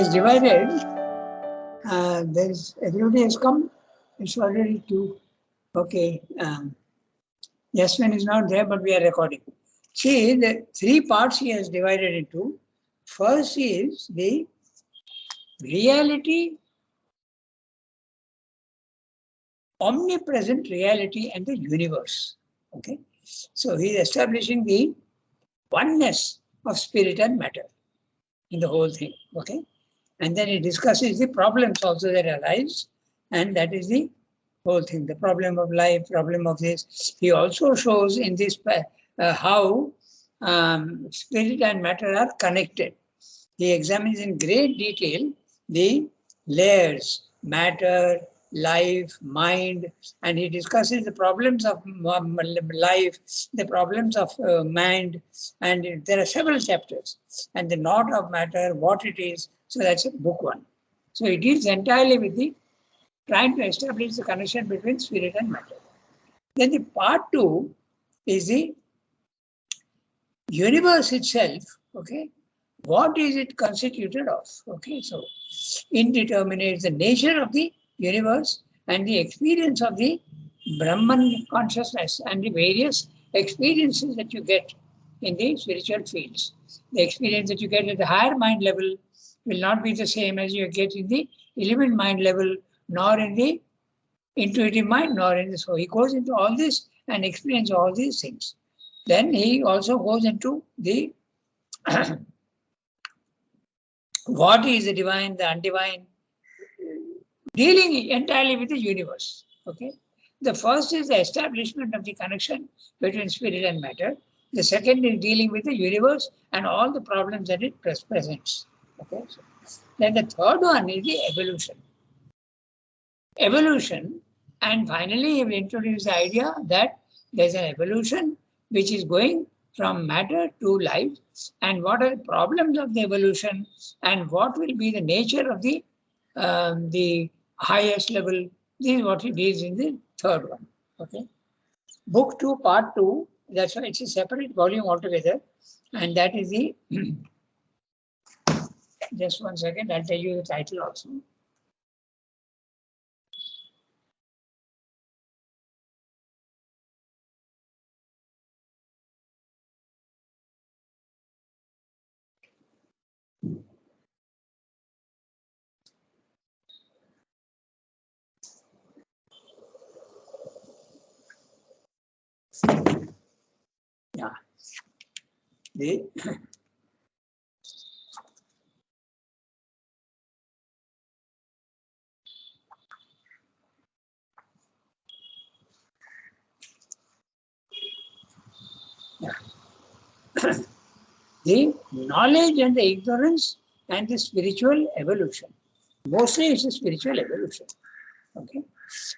is divided. Everybody has come. It's already 2. Okay. Yasmin is not there, but we are recording. See, the 3 parts he has divided into. First is the reality, omnipresent reality, and the universe. Okay. So he is establishing the oneness of spirit and matter in the whole thing. Okay. And then he discusses the problems also that arise, and that is the whole thing, the problem of life, problem of this. He also shows in this how spirit and matter are connected. He examines in great detail the layers, matter, life, mind, and he discusses the problems of life, the problems of mind, and there are several chapters. And the knot of matter, what it is, so that's book 1. So it deals entirely with the trying to establish the connection between spirit and matter. Then the part 2 is the universe itself. Okay, what is it constituted of? Okay, so indeterminate the nature of the universe and the experience of the Brahman consciousness and the various experiences that you get in the spiritual fields. The experience that you get at the higher mind level will not be the same as you get in the element mind level, nor in the intuitive mind, nor in the. So he goes into all this and explains all these things. Then he also goes into the what is the divine, the undivine, dealing entirely with the universe. Okay. The first is the establishment of the connection between spirit and matter. The second is dealing with the universe and all the problems that it presents. Okay. So then the third one is the evolution. Evolution, and finally he will introduce the idea that there's an evolution which is going from matter to life, and what are the problems of the evolution, and what will be the nature of the highest level. This is what he deals in the third one. Okay. Book 2, part 2. That's why it's a separate volume altogether, and that is the. Just 1 second. I'll tell you the title also. Yeah. The the knowledge and the ignorance and the spiritual evolution. Mostly it's a spiritual evolution. Okay.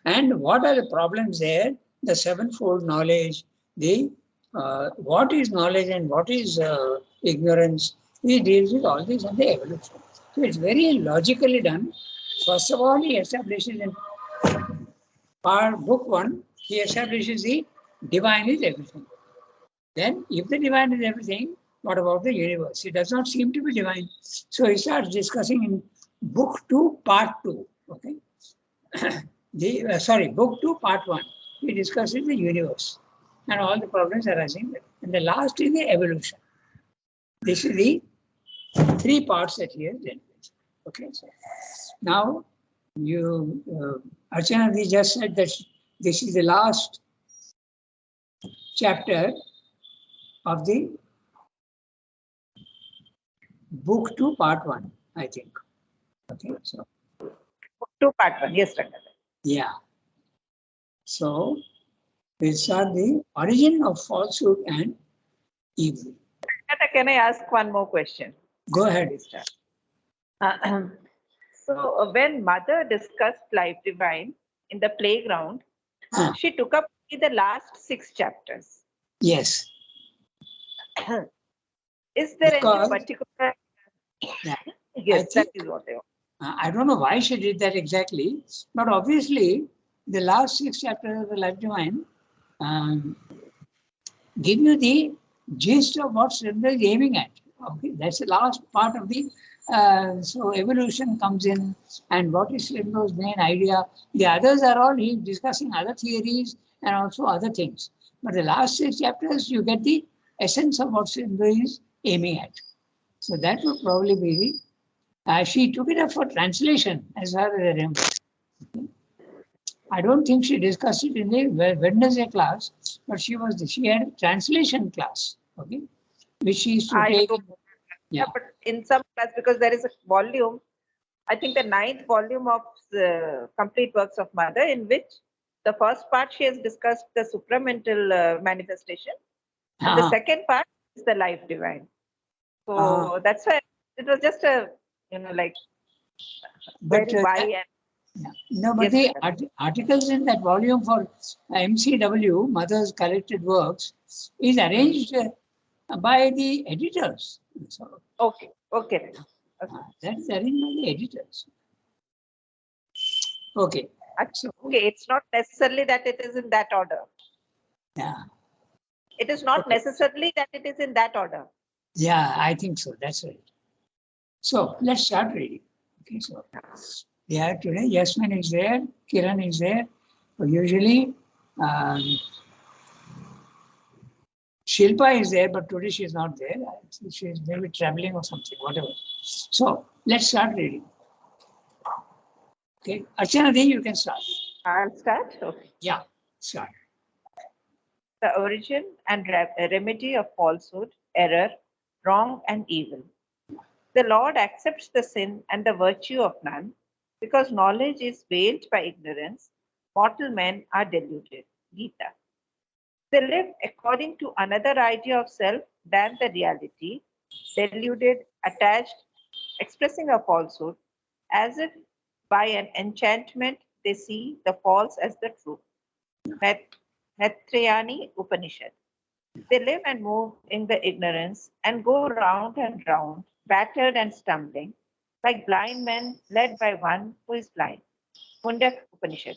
And what are the problems there? The sevenfold knowledge, the what is knowledge and what is ignorance. He deals with all these and the evolution. So it's very logically done. First of all, he establishes in book 1, he establishes the divine is everything. Then if the divine is everything, what about the universe? It does not seem to be divine. So he starts discussing in book 2, part 2. Okay. Book 2, part 1. He discusses the universe and all the problems arising there. And the last is the evolution. This is the 3 parts that he has dealt with. Okay. So now Archana just said that this is the last chapter of the book 2, part 1, I think. Okay, so book 2, part 1. Yes, Rangan. Yeah. So these are the origin of falsehood and evil. Can I ask one more question? Go ahead. So when Mother discussed Life Divine in the playground, she took up the last 6 chapters. Yes. Is there any particular? Yes, that is what I want. I don't know why she did that exactly, but obviously the last 6 chapters of the Life Divine give you the gist of what Srinath is aiming at. Okay, that's the last part of the So evolution comes in, and what is Srindo's main idea? The others are all he's discussing other theories and also other things. But the last 6 chapters, you get the essence of what Srindo is aiming at. So that would probably be the. She took it up for translation, as far as I remember. I don't think she discussed it in the Wednesday class, but she had a translation class, okay, which she used to I take. do. Yeah, but in some class, because there is a volume, I think the 9th volume of the complete works of Mother, in which the first part she has discussed the supramental manifestation, and the second part is the life divine. So that's why it was just a, like But very wide. no, but Yes, the articles in that volume for MCW, Mother's Collected Works, is arranged by the editors. So, okay. that is arranged by the editors. Okay. So, Okay, it's not necessarily that it is in that order. yeah. It is not necessarily that it is in that order. Yeah, I think so. That's right. So let's start reading. Okay, so yeah, today Yasmin is there, Kiran is there. So usually Shilpa is there, but today she is not there. She is maybe traveling or something, whatever. So let's start reading. Okay, Archana Devi, you can start. I'll start. Okay. Yeah, start. The origin and remedy of falsehood, error, wrong, and evil. The Lord accepts the sin and the virtue of none, because knowledge is veiled by ignorance. Mortal men are deluded. Gita. They live according to another idea of self than the reality, deluded, attached, expressing a falsehood, as if by an enchantment they see the false as the true. Maitrayani Upanishad. They live and move in the ignorance and go round and round, battered and stumbling, like blind men led by one who is blind. Mundak Upanishad.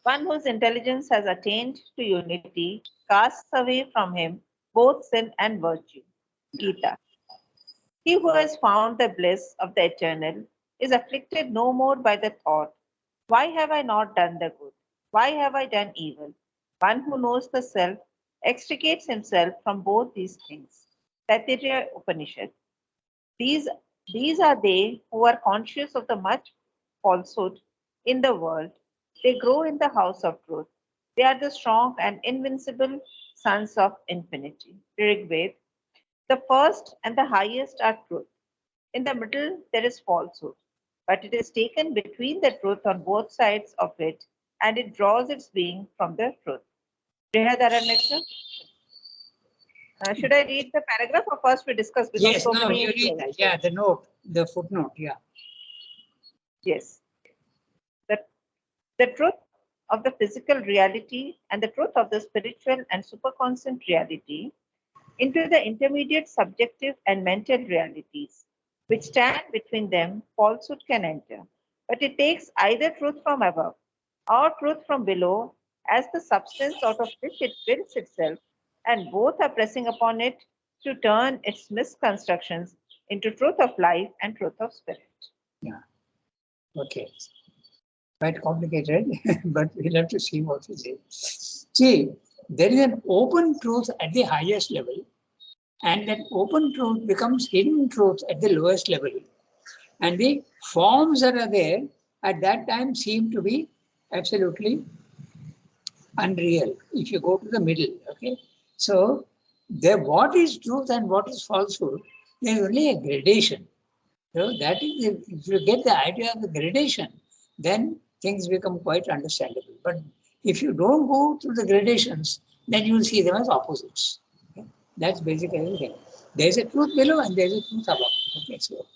One whose intelligence has attained to unity casts away from him both sin and virtue. Gita. He who has found the bliss of the eternal is afflicted no more by the thought, why have I not done the good? Why have I done evil? One who knows the self extricates himself from both these things. Taittiriya Upanishad. These, these are they who are conscious of the much falsehood in the world. They grow in the house of truth. They are the strong and invincible sons of infinity. Rig Veda. The first and the highest are truth. In the middle, there is falsehood, but it is taken between the truth on both sides of it, and it draws its being from the truth. Brihadaranyaka. Should I read the paragraph or first we discuss? Because Yes, so no, many. you read that. Yeah, the note, the footnote. Yeah. Yes. The truth of the physical reality and the truth of the spiritual and superconscious reality into the intermediate subjective and mental realities, which stand between them, falsehood can enter. But it takes either truth from above or truth from below as the substance out of which it builds itself, and both are pressing upon it to turn its misconstructions into truth of life and truth of spirit. Yeah. Okay. Quite complicated, but we'll have to see what he says. See, there is an open truth at the highest level, and that open truth becomes hidden truth at the lowest level. And the forms that are there at that time seem to be absolutely unreal if you go to the middle. Okay. So there what is truth and what is falsehood, there's only a gradation. So that is if you get the idea of the gradation, then things become quite understandable. But if you don't go through the gradations, then you will see them as opposites. Okay? That's basically the thing. There's a truth below and there's a truth above. Okay, so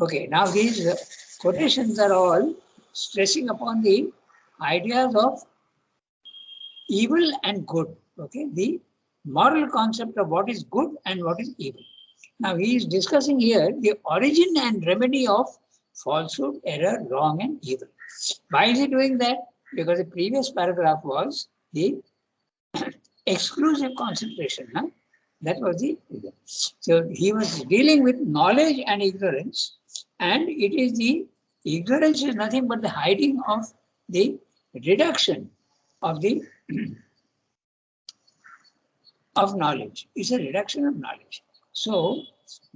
okay, now these quotations are all stressing upon the ideas of evil and good. Okay, the moral concept of what is good and what is evil. Now he is discussing here the origin and remedy of falsehood, error, wrong, and evil. Why is he doing that? Because the previous paragraph was the exclusive concentration. Huh? That was the reason. So he was dealing with knowledge and ignorance, and it is the ignorance is nothing but the hiding of the reduction of the of knowledge. It's a reduction of knowledge. So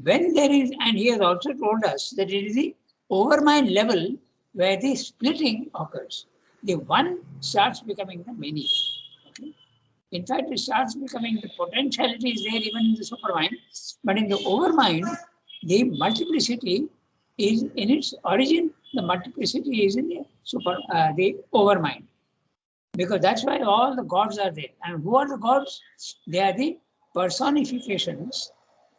when there is, and he has also told us that it is the overmind level where the splitting occurs. The one starts becoming the many. Okay? In fact, it starts becoming the potentiality is there even in the supermind, but in the overmind, the multiplicity is in its origin. The multiplicity is in the overmind, because that's why all the gods are there. And who are the gods? They are the personifications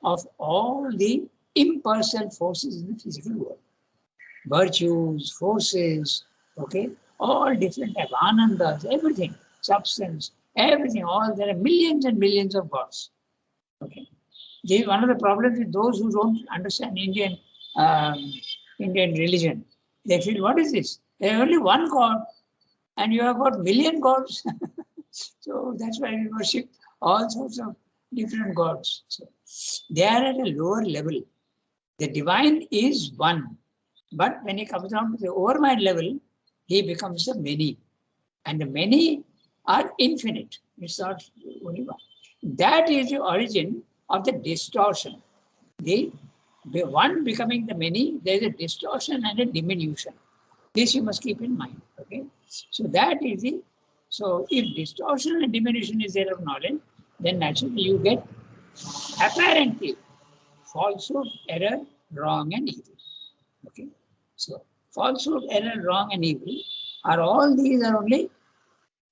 of all the impersonal forces in the physical world. Virtues, forces, okay, all different type, anandas, everything, substance, everything, all there are millions and millions of gods. Okay. This is one of the problems with those who don't understand um, Indian religion. They feel, what is this? There is only one God, and you have got million gods. So that's why we worship all sorts of different gods. So they are at a lower level. The divine is one, but when he comes down to the overmind level, he becomes the many, and the many are infinite. It's not only one. That is the origin of the distortion. The one becoming the many, there is a distortion and a diminution. This you must keep in mind. Okay. So that is the, so if distortion and diminution is there of knowledge, then naturally you get apparently falsehood, error, wrong, and evil. Okay. So falsehood, error, wrong, and evil are all these are only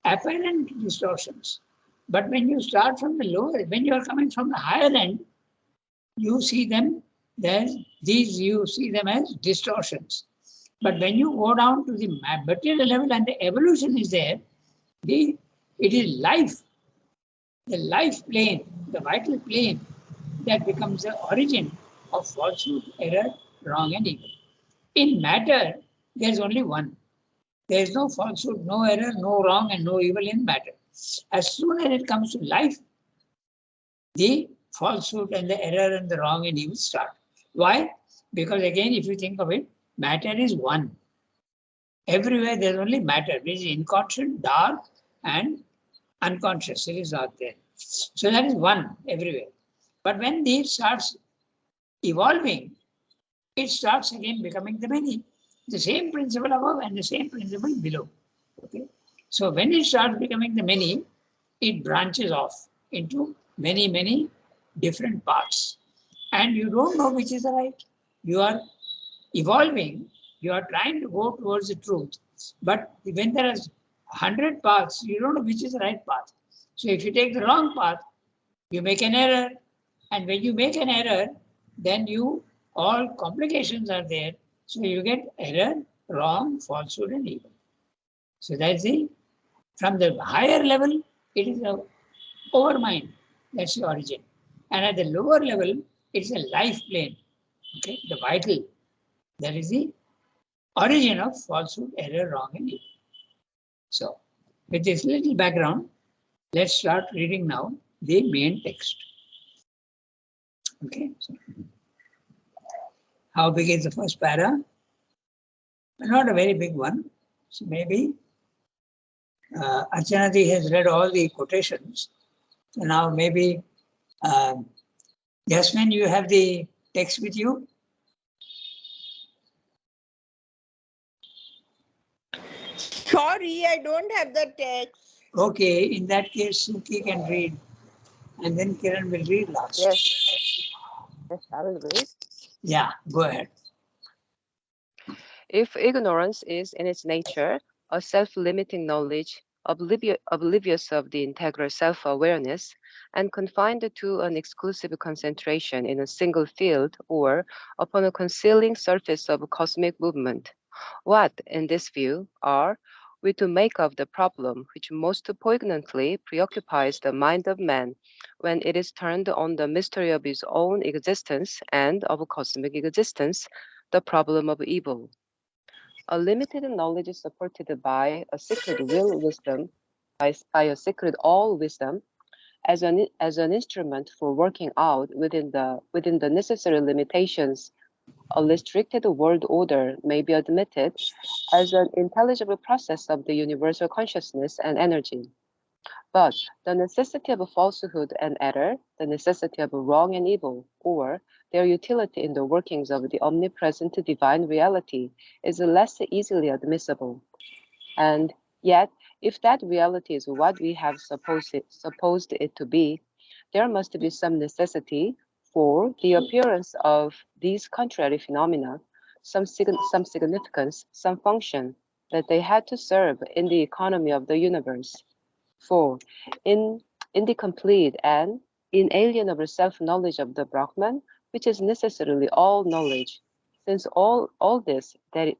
apparent distortions. But when you start from the lower, when you are coming from the higher end, you see them as these, you see them as distortions. But when you go down to the material level and the evolution is there, it is life, the life plane, the vital plane that becomes the origin of falsehood, error, wrong, and evil. In matter, there's only one. There is no falsehood, no error, no wrong, and no evil in matter. As soon as it comes to life, the falsehood and the error and the wrong and evil start. Why? Because again, if you think of it, matter is one. Everywhere there's only matter, which is inconscient, dark, and unconscious. It is not there. So that is one everywhere. But when these starts evolving, it starts again becoming the many. The same principle above and the same principle below. Okay. So when it starts becoming the many, it branches off into many, many different parts. And you don't know which is the right. You are evolving, you are trying to go towards the truth. But when there are 100 paths, you don't know which is the right path. So if you take the wrong path, you make an error. And when you make an error, then all complications are there. So you get error, wrong, falsehood, and evil. So that's from the higher level, it is the overmind. That's the origin. And at the lower level, it's a life plane. Okay, the vital. That is the origin of falsehood, error, wrong, and evil. So, with this little background, let's start reading now the main text. Okay. So, how big is the first para? Not a very big one. So maybe Archanaji has read all the quotations. So now maybe Yasmin, you have the text with you? Sorry, I don't have the text. Okay, in that case, Suki can read, and then Kiran will read last. Yes. Yes, I will read. Yeah, go ahead. If ignorance is in its nature a self-limiting knowledge, oblivious of the integral self-awareness, and confined to an exclusive concentration in a single field or upon a concealing surface of cosmic movement, what, in this view, are we to make of the problem which most poignantly preoccupies the mind of man when it is turned on the mystery of his own existence and of cosmic existence, the problem of evil? A limited knowledge is supported by a secret will wisdom, by a secret all wisdom, as an instrument for working out within the necessary limitations a restricted world order may be admitted as an intelligible process of the universal consciousness and energy. But the necessity of falsehood and error, the necessity of wrong and evil, or their utility in the workings of the omnipresent divine reality is less easily admissible. And yet, if that reality is what we have supposed it to be, there must be some necessity for the appearance of these contrary phenomena, some significance, some function that they had to serve in the economy of the universe. For in the complete and inalienable self-knowledge of the Brahman, which is necessarily all knowledge, since all this that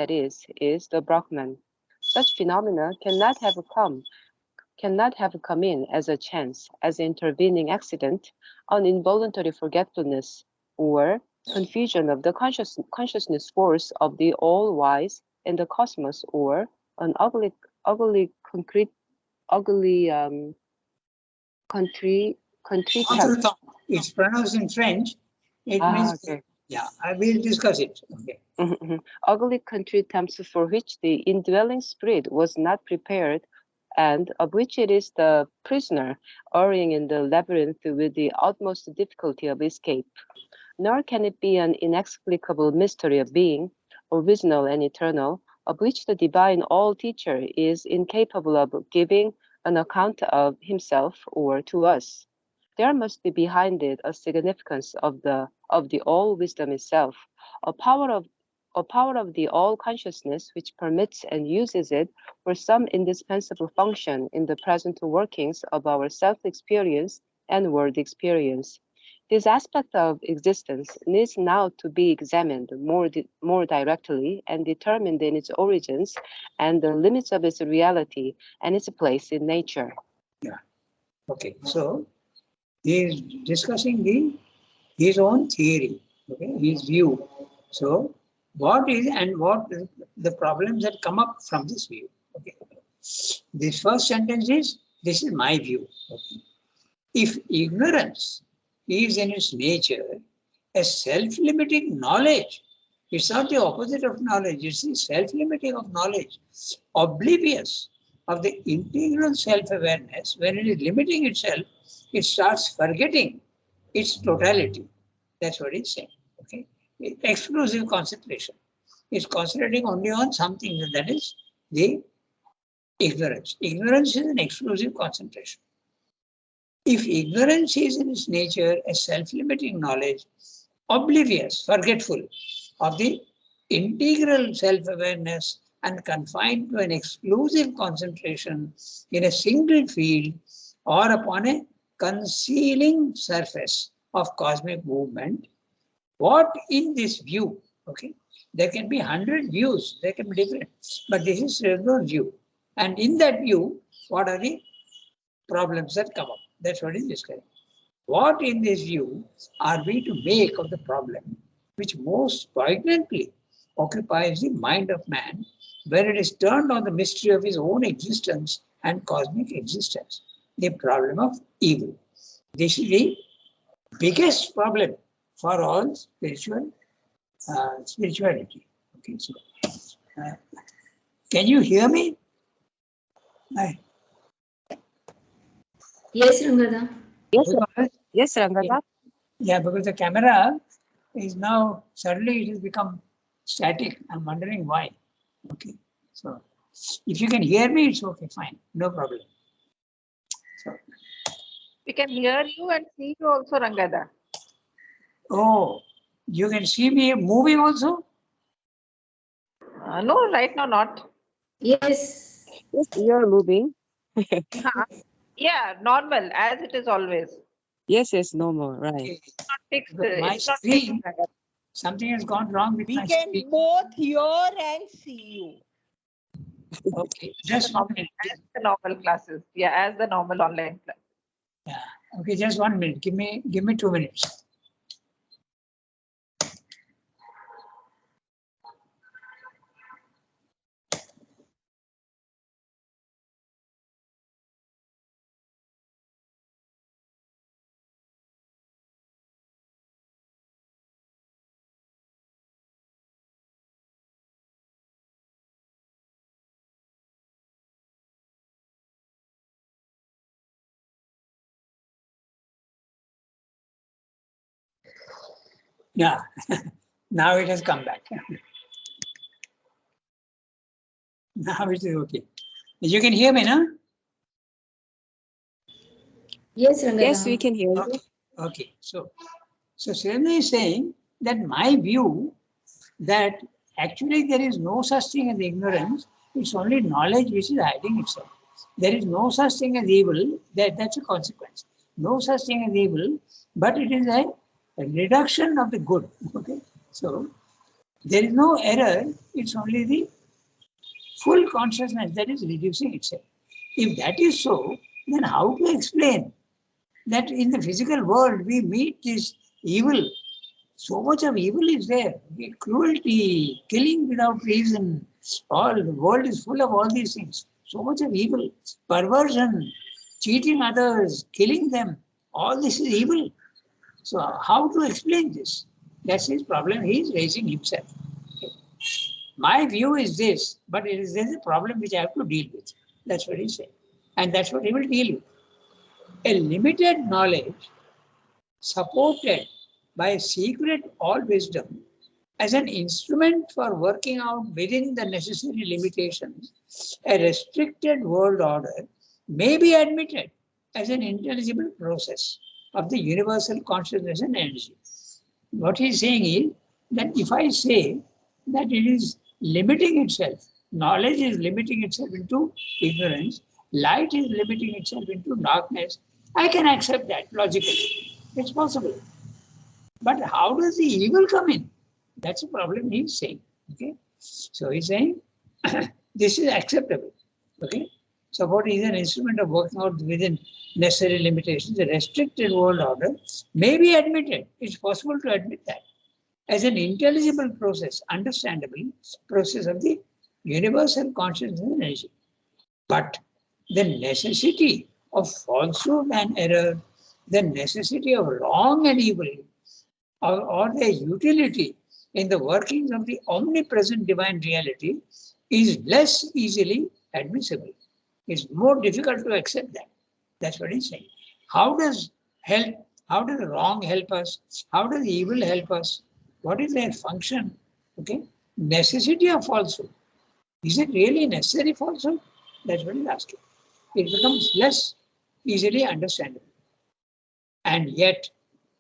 is the Brahman, such phenomena cannot have come in as a chance, as an intervening accident, an involuntary forgetfulness, or confusion of the consciousness force of the all-wise in the cosmos, or an ugly country Contretemps. It's pronounced in French. It means, okay. yeah, I will discuss it. Okay. Ugly country tempts for which the indwelling spirit was not prepared, and of which it is the prisoner, erring in the labyrinth with the utmost difficulty of escape. Nor can it be an inexplicable mystery of being, original and eternal, of which the divine all-teacher is incapable of giving an account of himself or to us. There must be behind it a significance of the all wisdom itself, a power of the all consciousness which permits and uses it for some indispensable function in the present workings of our self-experience and world experience. This aspect of existence needs now to be examined more directly and determined in its origins and the limits of its reality and its place in nature. Yeah. Okay. So he is discussing his own theory, okay, his view. So what the problems that come up from this view? Okay. This first sentence is, this is my view. Okay. If ignorance is in its nature a self-limiting knowledge, it's not the opposite of knowledge, it's the self-limiting of knowledge, oblivious of the integral self-awareness. When it is limiting itself, it starts forgetting its totality. That's what it's saying. Okay. Exclusive concentration. It's concentrating only on something, that is the ignorance. Ignorance is an exclusive concentration. If ignorance is in its nature a self-limiting knowledge, oblivious, forgetful of the integral self-awareness and confined to an exclusive concentration in a single field or upon a concealing surface of cosmic movement, what in this view, okay, there can be 100 views, they can be different, but this is regular view. And in that view, what are the problems that come up? That's what is described. What in this view are we to make of the problem which most poignantly occupies the mind of man when it is turned on the mystery of his own existence and cosmic existence, the problem of evil? This is the biggest problem for all spirituality. Okay, so can you hear me? Hi. Yes, Rangada. Yes, Rangada. Yeah, because the camera is now suddenly it has become static. I'm wondering why. Okay, so if you can hear me, it's okay, fine, no problem. So, We can hear you and see you also, Rangada. oh, you can see me moving also? No, right now not. Yes. Yes, you're moving. Yeah, normal, as it is always. Yes, normal, right. Okay. Not fixed. But my It's not screen, fixed, Rangada. something has gone wrong with We my can screen. both hear and see you. Okay, just 1 minute. As the normal classes. Yeah, as the normal online class. Yeah. Okay, just 1 minute. Give me 2 minutes. Yeah, now it has come back. Now it is okay. You can hear me, no? Yes, Rangada. Yes, we can hear you. Okay. Okay. So Srinath is saying that my view that actually there is no such thing as ignorance. It's only knowledge which is hiding itself. There is no such thing as evil. That's a consequence. No such thing as evil, but it is a reduction of the good. Okay. So there is no error. It's only the full consciousness that is reducing itself. If that is so, then how to explain that in the physical world we meet this evil? So much of evil is there. The cruelty, killing without reason. All the world is full of all these things. So much of evil, perversion, cheating others, killing them. All this is evil. So how to explain this? That's his problem. He is raising himself. My view is this, but there's a problem which I have to deal with. That's what he said. And that's what he will deal with. A limited knowledge supported by secret all wisdom as an instrument for working out within the necessary limitations, a restricted world order may be admitted as an intelligible process of the universal consciousness and energy. What he's saying is that if I say that it is limiting itself, knowledge is limiting itself into ignorance, light is limiting itself into darkness, I can accept that logically. It's possible. But how does the evil come in? That's a problem he's saying. Okay. So he's saying this is acceptable. Okay. Support is an instrument of working out within necessary limitations. A restricted world order may be admitted. It's possible to admit that as an intelligible process, understandable process of the universal consciousness and energy. But the necessity of falsehood and error, the necessity of wrong and evil, or their utility in the workings of the omnipresent divine reality is less easily admissible. It's more difficult to accept that. That's what he's saying. How does wrong help us? How does evil help us? What is their function? Okay. Necessity of falsehood. Is it really necessary falsehood? That's what he's asking. It becomes less easily understandable. And yet,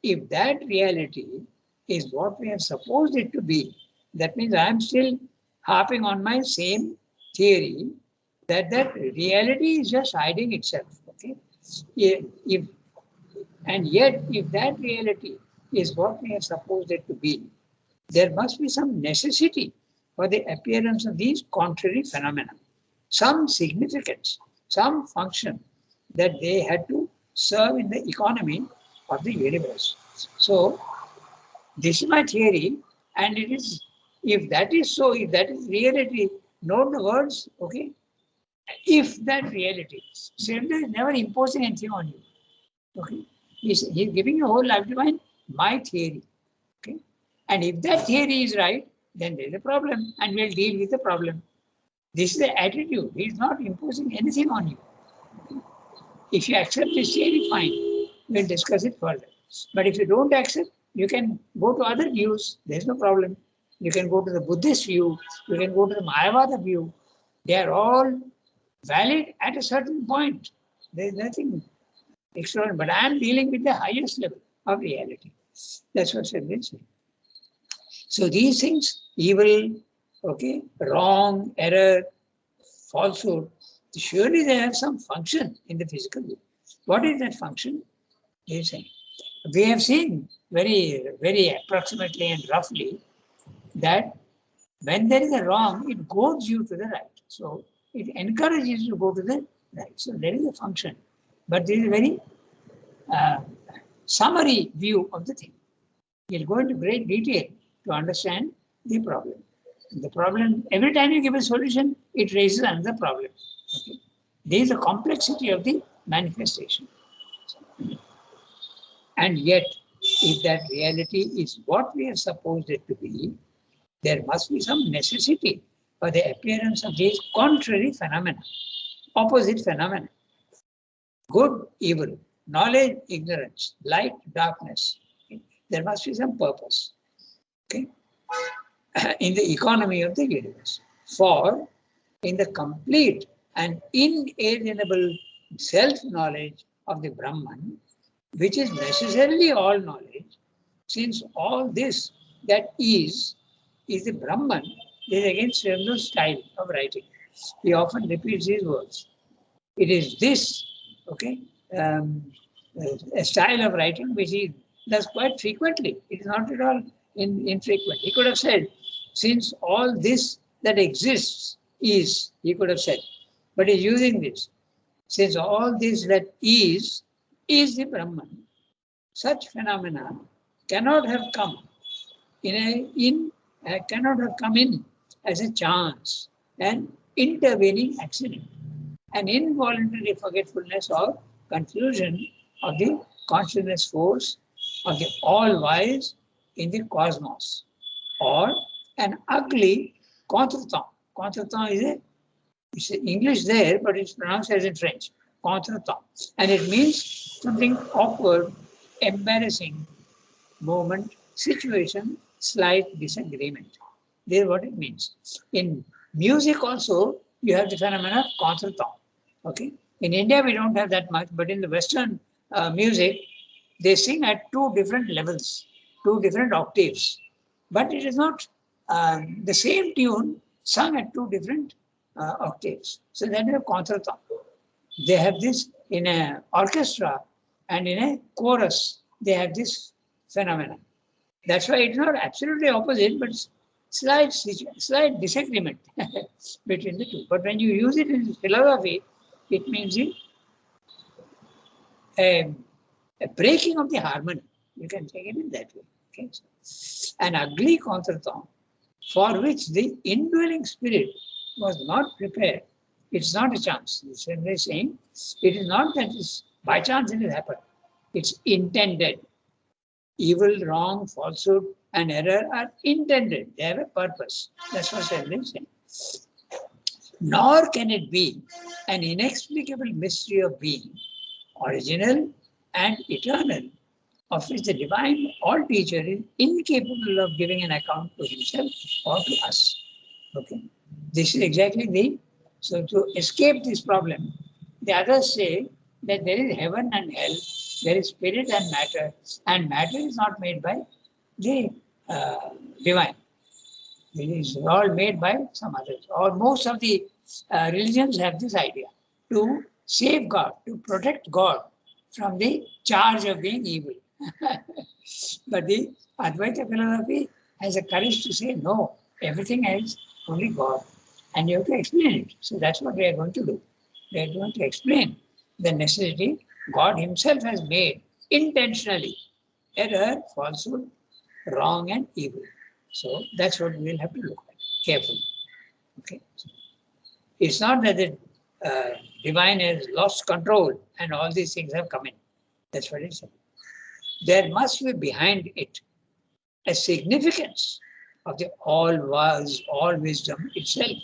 if that reality is what we have supposed it to be, that means I am still harping on my same theory that reality is just hiding itself. Okay? And yet, if that reality is what we have supposed it to be, there must be some necessity for the appearance of these contrary phenomena, some significance, some function that they had to serve in the economy of the universe. So, this is my theory, and it is, if that is so, if that is reality, note the words, okay? If that reality, Srinath is never imposing anything on you, okay? He's giving you a whole life divine, my theory, okay? And if that theory is right, then there is a problem, and we'll deal with the problem. This is the attitude. He is not imposing anything on you. If you accept this theory, fine. We'll discuss it further. But if you don't accept, you can go to other views. There's no problem. You can go to the Buddhist view. You can go to the Mayavada view. They are all valid at a certain point. There's nothing extraordinary. But I am dealing with the highest level of reality. That's what Srinath said. So these things, evil, okay, wrong, error, falsehood, surely they have some function in the physical world. What is that function? He is saying. We have seen very, very approximately and roughly that when there is a wrong, it goads you to the right. So it encourages you to go to the right. So there is a function. But there is a very summary view of the thing. We'll go into great detail to understand the problem. The problem, every time you give a solution, it raises another problem. Okay? There is a complexity of the manifestation. And yet, if that reality is what we have supposed it to be, there must be some necessity for the appearance of these contrary phenomena, opposite phenomena. Good, evil, knowledge, ignorance, light, darkness. Okay? There must be some purpose. Okay, in the economy of the universe. For in the complete and inalienable self-knowledge of the Brahman, which is necessarily all knowledge, since all this that is the Brahman, is again Srim's style of writing. He often repeats these words. It is this, okay, a style of writing which he does quite frequently. It is not at all infrequent. He could have said, since all this that exists is, he could have said, but he's using this. Since all this that is the Brahman, such phenomena cannot have come cannot have come in as a chance, an intervening accident, an involuntary forgetfulness or confusion of the consciousness force of the all-wise in the cosmos, or an ugly contretemps. Contretemps is it's English there, but it's pronounced as in French, contretemps, and it means something awkward, embarrassing, moment, situation, slight disagreement. This is what it means. In music also, you have the phenomenon of contretemps. Okay. In India, we don't have that much, but in the Western music, they sing at two different levels, two different octaves. But it is not the same tune sung at two different octaves. So that is a contretemps. They have this in an orchestra and in a chorus. They have this phenomenon. That's why it's not absolutely opposite, but slight disagreement between the two. But when you use it in philosophy, it means a breaking of the harmony. You can take it in that way. Okay? An ugly contretemps for which the indwelling spirit was not prepared. It's not a chance. They're saying it is not that it's by chance it has happened. It's intended. Evil, wrong, falsehood, and error are intended. They have a purpose. That's what I'm saying. Nor can it be an inexplicable mystery of being, original and eternal, of which the divine all teacher is incapable of giving an account to himself or to us. Okay. This is exactly so to escape this problem, the others say that there is heaven and hell, there is spirit and matter is not made by the divine. It is all made by some others. Or most of the religions have this idea to safeguard, to protect God from the charge of being evil. But the Advaita philosophy has the courage to say, no, everything else, only God. And you have to explain it. So that's what we are going to do. We are going to explain the necessity God himself has made intentionally. Error, falsehood, wrong and evil. So that's what we'll have to look at carefully. Okay. It's not that the divine has lost control and all these things have come in. That's what it said. There must be behind it a significance of the all-wise, all-wisdom itself,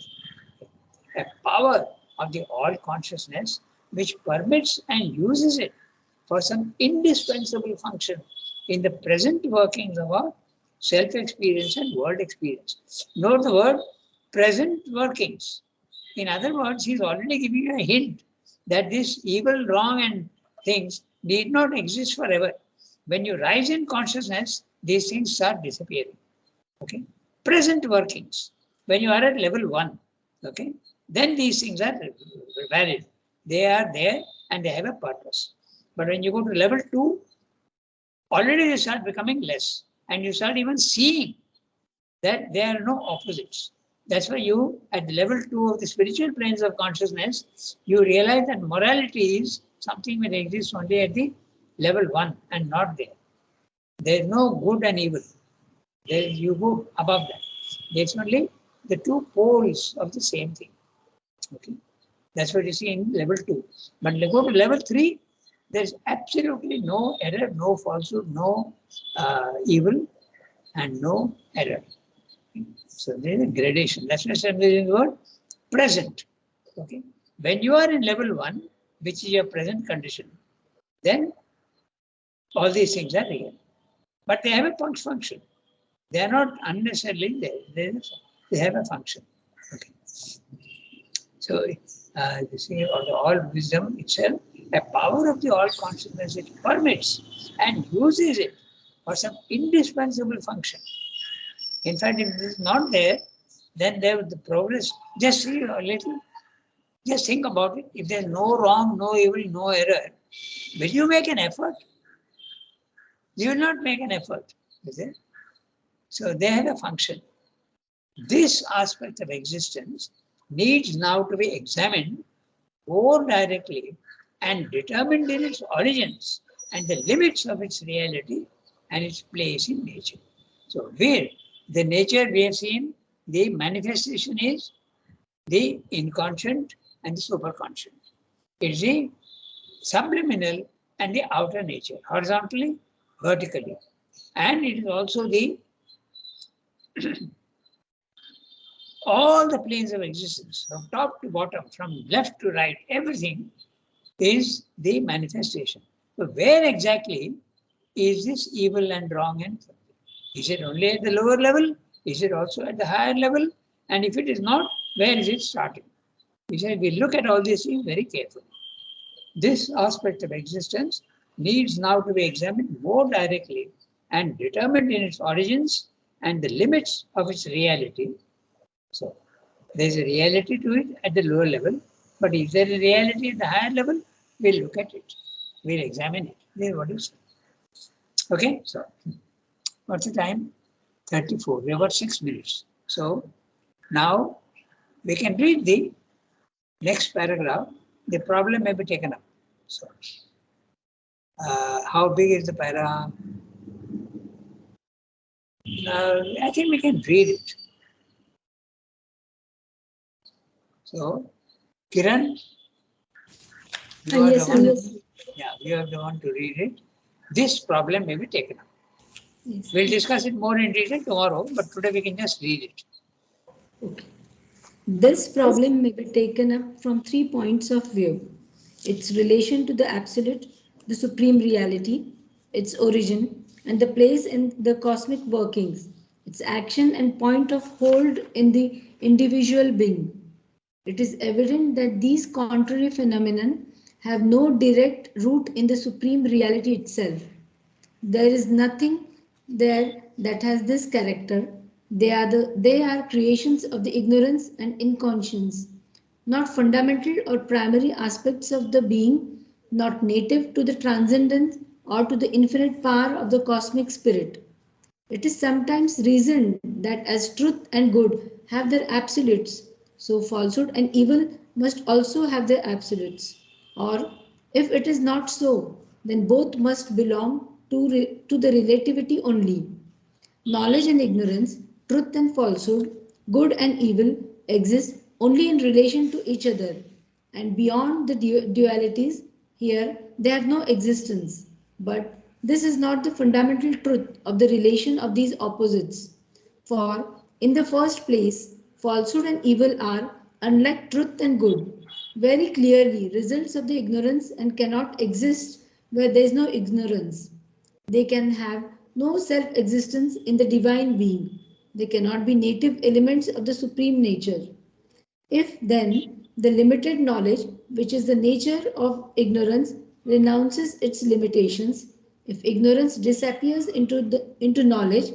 a power of the all-consciousness which permits and uses it for some indispensable function in the present workings of our self-experience and world experience. Note the word present workings. In other words, he's already giving you a hint that this evil, wrong and things need not exist forever. When you rise in consciousness, these things start disappearing. Okay? Present workings. When you are at level 1, okay, then these things are valid. They are there and they have a purpose. But when you go to level 2, already they start becoming less. And you start even seeing that there are no opposites. That's why you, at level 2 of the spiritual planes of consciousness, you realize that morality is something that exists only at the level 1 and not there. There is no good and evil. You go above that. There's only the two poles of the same thing. Okay, that's what you see in level 2. But go to level 3, there's absolutely no error, no falsehood, no evil, and no error. So there is a gradation. That's why I'm using the word present. Okay, when you are in level 1, which is your present condition, then all these things are real. But they have a function. They are not unnecessarily there. They have a function. Okay. So, this is of the all wisdom itself, a power of the all consciousness, it permits and uses it for some indispensable function. In fact, if it is not there, then there the progress. Just see a little. Just think about it. If there is no wrong, no evil, no error, will you make an effort? You will not make an effort. Is it? So they have a function. This aspect of existence needs now to be examined more directly and determined in its origins and the limits of its reality and its place in nature. So where the nature we have seen, the manifestation is the inconscient and the superconscient. It's the subliminal and the outer nature, horizontally, vertically. And it is also the all the planes of existence, from top to bottom, from left to right, everything is the manifestation. So where exactly is this evil and wrong and something? Is it only at the lower level? Is it also at the higher level? And if it is not, where is it starting? We said we look at all these things very carefully. This aspect of existence needs now to be examined more directly and determined in its origins and the limits of its reality. So there is a reality to it at the lower level, but if there is a reality at the higher level, we'll look at it. We'll examine it. This is what you say. Okay, so what's the time? 34. We have got 6 minutes. So now we can read the next paragraph. The problem may be taken up. So how big is the paragraph? I think we can read it. So, Kiran, you are Yes, the one. Rangadha. Yeah, you are the one to read it. This problem may be taken up. Yes. We'll discuss it more in detail tomorrow, but today we can just read it. Okay. This problem may be taken up from 3 points of view: its relation to the absolute, the supreme reality, its origin, and the place in the cosmic workings, its action and point of hold in the individual being. It is evident that these contrary phenomena have no direct root in the supreme reality itself. There is nothing there that has this character. They are creations of the ignorance and inconscience, not fundamental or primary aspects of the being, not native to the transcendence or to the infinite power of the cosmic spirit. It is sometimes reasoned that as truth and good have their absolutes, so falsehood and evil must also have their absolutes. Or, if it is not so, then both must belong to the relativity only. Knowledge and ignorance, truth and falsehood, good and evil exist only in relation to each other, and beyond the dualities, here they have no existence. But this is not the fundamental truth of the relation of these opposites. For, in the first place, falsehood and evil are, unlike truth and good, very clearly results of the ignorance and cannot exist where there is no ignorance. They can have no self-existence in the divine being. They cannot be native elements of the supreme nature. If then the limited knowledge, which is the nature of ignorance, renounces its limitations, if ignorance disappears into knowledge,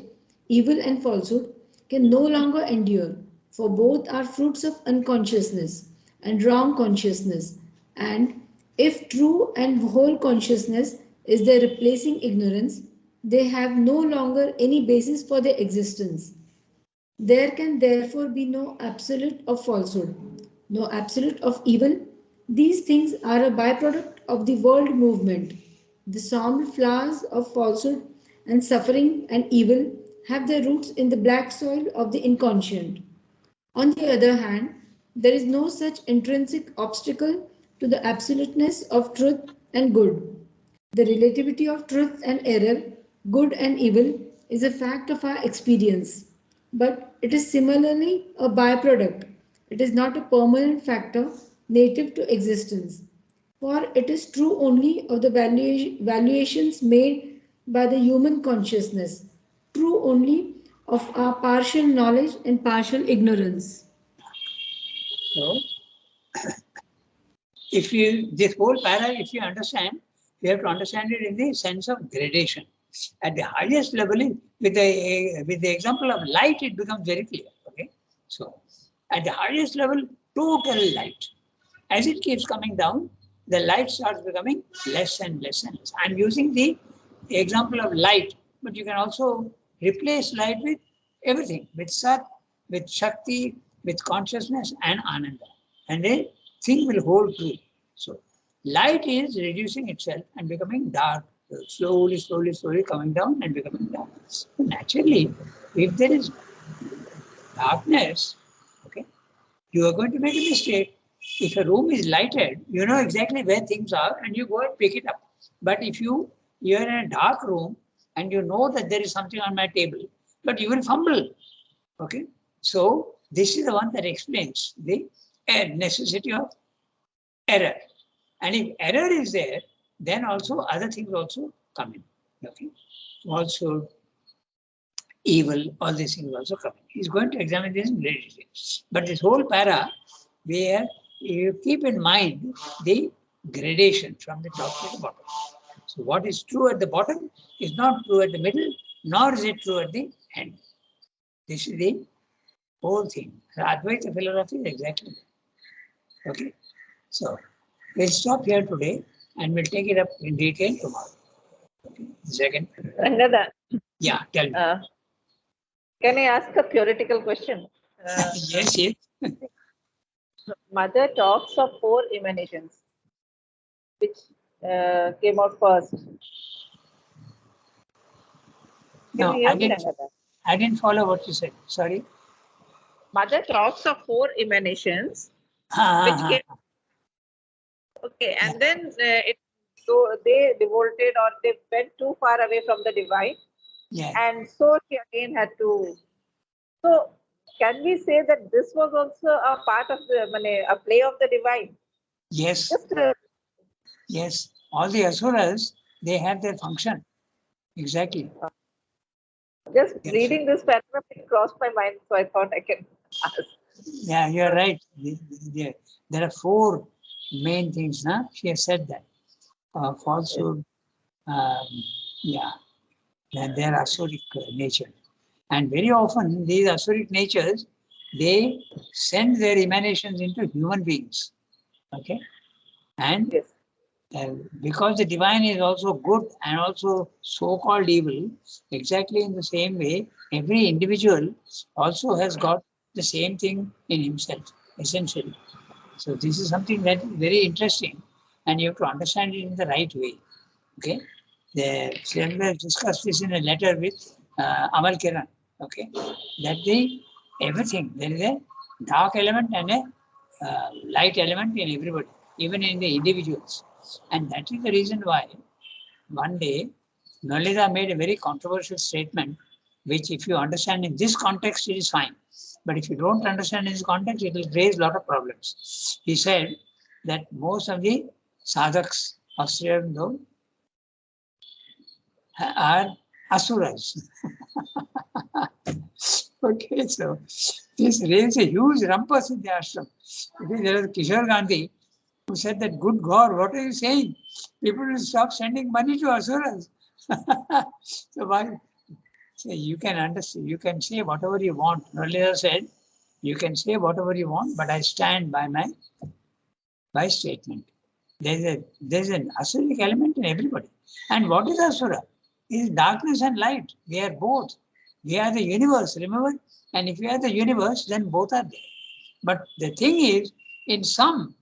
evil and falsehood can no longer endure, for both are fruits of unconsciousness and wrong consciousness. And if true and whole consciousness is their replacing ignorance, they have no longer any basis for their existence. There can therefore be no absolute of falsehood, no absolute of evil. These things are a byproduct of the world movement. The sown flowers of falsehood and suffering and evil have their roots in the black soil of the inconscient. On the other hand, there is no such intrinsic obstacle to the absoluteness of truth and good. The relativity of truth and error, good and evil, is a fact of our experience, but it is similarly a byproduct. It is not a permanent factor native to existence, for it is true only of the valuations made by the human consciousness, true only of our partial knowledge and partial ignorance. So, if you, this whole para, if you understand, you have to understand it in the sense of gradation. At the highest level, with the example of light, it becomes very clear. Okay, so at the highest level, total light. As it keeps coming down, the light starts becoming less and less and less. I'm using the example of light, but you can also replace light with everything, with Sat, with Shakti, with consciousness and Ananda. And the thing will hold true. So light is reducing itself and becoming dark, slowly, slowly, slowly coming down and becoming dark. So naturally, if there is darkness, okay, you are going to make a mistake. If a room is lighted, you know exactly where things are and you go and pick it up. But if you're in a dark room and you know that there is something on my table, but you will fumble. Okay. So this is the one that explains the necessity of error. And if error is there, then also other things also come in. Okay. Also evil, all these things also come in. He's going to examine this in great detail. But this whole para, where you keep in mind the gradation from the top to the bottom. So what is true at the bottom is not true at the middle, nor is it true at the end. This is the whole thing. The Advaita philosophy is exactly that. Okay. So we'll stop here today and we'll take it up in detail tomorrow. Okay. Second. Rangada, Yeah, tell me. can I ask a theoretical question? Yes, yes. Mother talks of 4 emanations, which came out first. No, Can you hear I me, didn't. Rangada? I didn't follow what you said. Sorry. Mother talks of 4 emanations, Ah, which ah, came. ah. Okay, and then so they devolted or they went too far away from the divine, Yeah. and so she again had to. So can we say that this was also a part of the a play of the divine? Yes. Just Yes. All the asuras, they have their function. Exactly. just Yes. reading this paragraph, it crossed my mind, so I thought I can ask. Yeah, you're right. There are 4 main things, huh? She has said that. Falsehood, yeah, and their asuric nature. And very often these asuric natures, they send their emanations into human beings. Okay. And Yes. because the divine is also good and also so-called evil, exactly in the same way, every individual also has got the same thing in himself, essentially. So this is something that is very interesting, and you have to understand it in the right way. Okay, the Srinagar discussed this in a letter with Amal Kiran. Okay, that everything, there is a dark element and a light element in everybody, even in the individuals. And that is the reason why one day Nalita made a very controversial statement, which if you understand in this context, it is fine. But if you don't understand in this context, it will raise a lot of problems. He said that most of the sadhaks of Sri Aurobindo are asuras. Okay, so this raised a huge rumpus in the ashram. There was Kishore Gandhi who said that, good God, what are you saying? People will stop sending money to asuras. So why? So you can understand, you can say whatever you want. Earlier said, you can say whatever you want, but I stand by my statement. There's an asuric element in everybody. And what is asura? It is darkness and light. They are both. We are the universe, remember? And if we are the universe, then both are there. But the thing is, in some,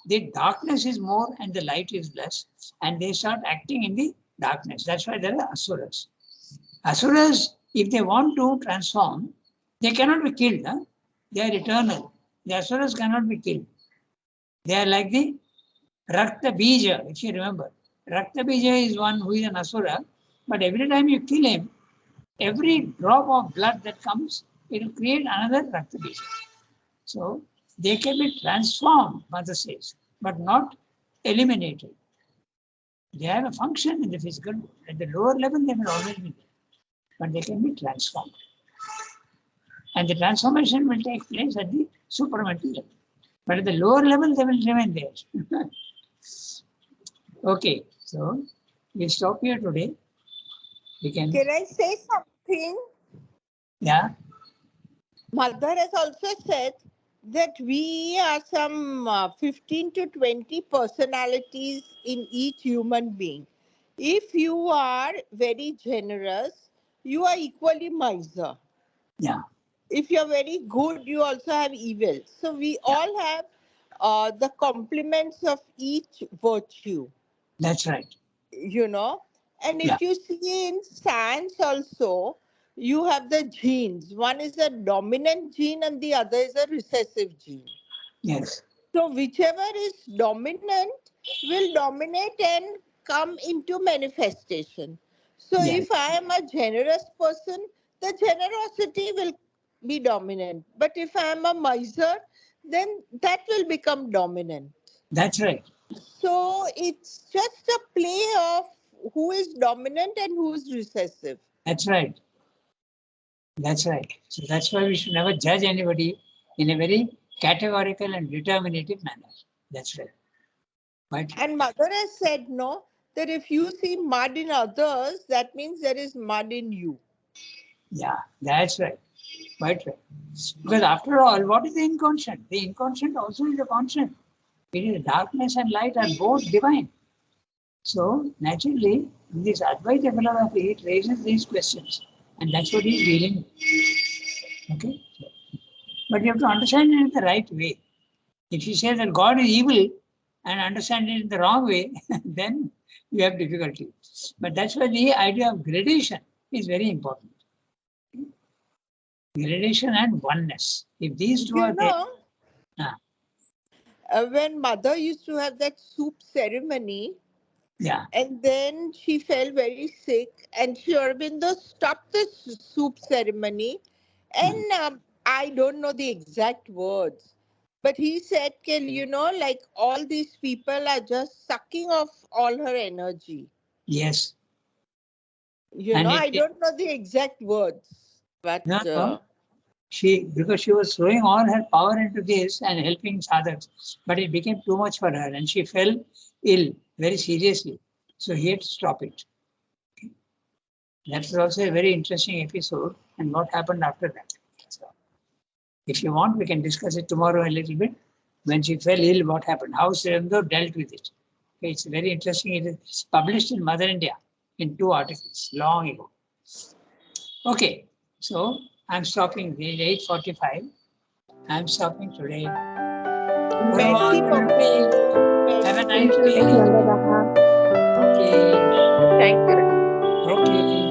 the darkness is more and the light is less, and they start acting in the darkness. That's why there are asuras. Asuras, if they want to transform, they cannot be killed. Huh? They are eternal. The asuras cannot be killed. They are like the Rakta Bija, if you remember. Rakta Bija is one who is an asura, but every time you kill him, every drop of blood that comes, it will create another Rakta Bija. So they can be transformed, Mother says, but not eliminated. They have a function in the physical world. At the lower level, they will always be there, but they can be transformed. And the transformation will take place at the supramental level. But at the lower level, they will remain there. Okay, so we stop here today. We can, Can I say something? yeah, Mother has also said that we are some 15 to 20 personalities in each human being. If you are very generous, you are equally miser. yeah, If you're very good, you also have evil. So we all have the complements of each virtue, that's right. you know. And Yeah. if you see in science also, you have the genes. One is a dominant gene and the other is a recessive gene. Yes, So whichever is dominant will dominate and come into manifestation. So yes, if I am a generous person, the generosity will be dominant. But if I am a miser, then that will become dominant. that's right. So it's just a play of who is dominant and who is recessive. That's right. That's right. So that's why we should never judge anybody in a very categorical and determinative manner. That's right. Right. And mother has said no, that if you see mud in others, that means there is mud in you. Yeah, that's right. Quite right. Because after all, what is the inconscient? The inconscient also is a conscient. It is darkness and light are both divine. So naturally, in this Advaita philosophy, it raises these questions. And that's what he's dealing with. Okay? But you have to understand it in the right way. If you say that God is evil and understand it in the wrong way, then you have difficulty. But that's why the idea of gradation is very important. Gradation and oneness. If these two You are there, know, when mother used to have that soup ceremony, yeah, and then she fell very sick, and Sri Aurobindo stopped the soup ceremony. And I don't know the exact words, but he said, you know, like all these people are just sucking off all her energy. yes. You And know, I don't know the exact words, but no, because she was throwing all her power into this and helping others, but it became too much for her and she fell ill very seriously. So he had to stop it. That was also a very interesting episode and what happened after that. So, if you want, we can discuss it tomorrow a little bit. When she fell ill, what happened? How Sri Aurobindo dealt with it. Okay, it's very interesting. It is published in Mother India in 2 articles long ago. Okay, so I'm stopping. It is 8:45. I'm stopping today. Merci beaucoup. Have a Merci. nice day. Okay. Thank you. Okay.